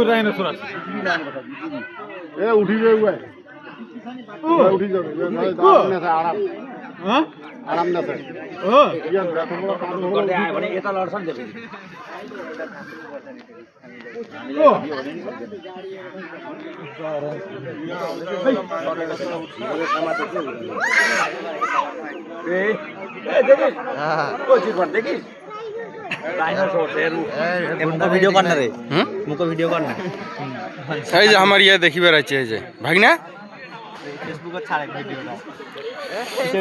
rhinoceros এ উঠি যাবে উঠি যাবে আরাম হ্যাঁ আরাম না স্যার ও এটা লড়ছন দেবে ও দেখিস ভিডিও কর না রে মুখো ভিডিও কর না এই যে আমার ইয়ে দেখি বেড়াচ্ছে এই যে ভাগনা ফেসবুকে ছাড়ে ভিডিওটা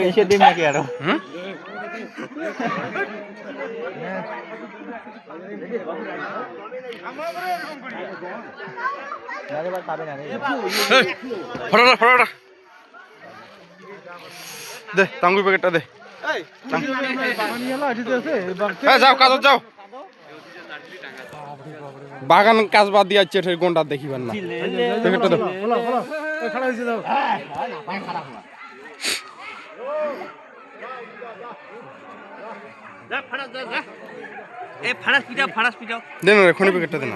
এসে দিন নাকি আরো ফটোটা ফটোটা দে টাঙ্গুর প্যাকেটটা দে যাও কাজ যাও বাগান কাজ বাদ দিয়ে যাচ্ছে কোনটা দেখিবেন না প্যাকেটটা দাও দেন এখনই প্যাকেটটা দেন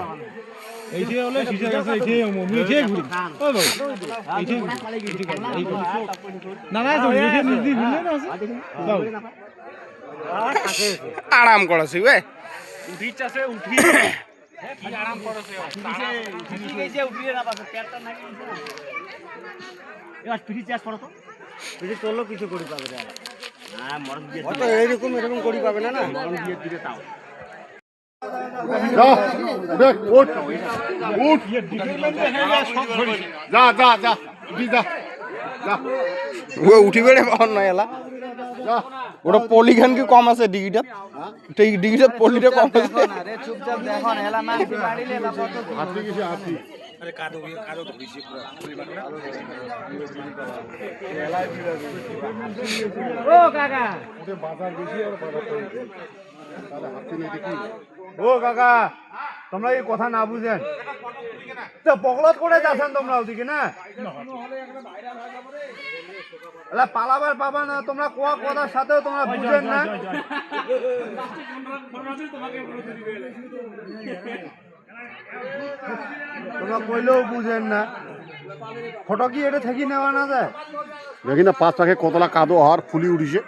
এইটা হলো সিজা গাছ এইটা এইটা ঘুরি ও ভাই এইটা না না তো এইটা নিদি ঘুরলে না আছে দাও আরাম করাছি ওই উঠি চাছে উঠি কি আরাম করছে উঠি গেছে উঠিলে না পাছে পেটটা নাকি এবার পিঠি চাষ করো তো পিঠি চললো কিছু করি পাবে না হ্যাঁ মরণ দিয়ে তো এরকম এরকম করি পাবে না না মরণ দিয়ে দিতে তাও যা দেখ উঠ উঠ যা যা যা উঠি যা যা ও উঠি বেড়ে পাওয়ার নয় এলা যা ওটা পলিখান কি কম আছে ডিগিটা ডিগিটা পলিটা কম আছে চুপচাপ দেখো এলা মাছ মারিলে বাবা তো হাতি কিছু হাতি ও কাকা বাজার বেশি আর বাজার কম তাহলে হাতি নেই দেখি ও কাকা তোমরা এই কথা না বুঝেন তো পগলত করে যাচ্ছেন তোমরা ওদিকে না এলা পালাবার পাবা না তোমরা কোয়া কথার সাথেও তোমরা বুঝেন না তোমরা কইলেও বুঝেন না ফটো কি এটা থাকি নেওয়া না যায় দেখি না 5 টাকা কতলা কাদো আর ফুলি উঠিছে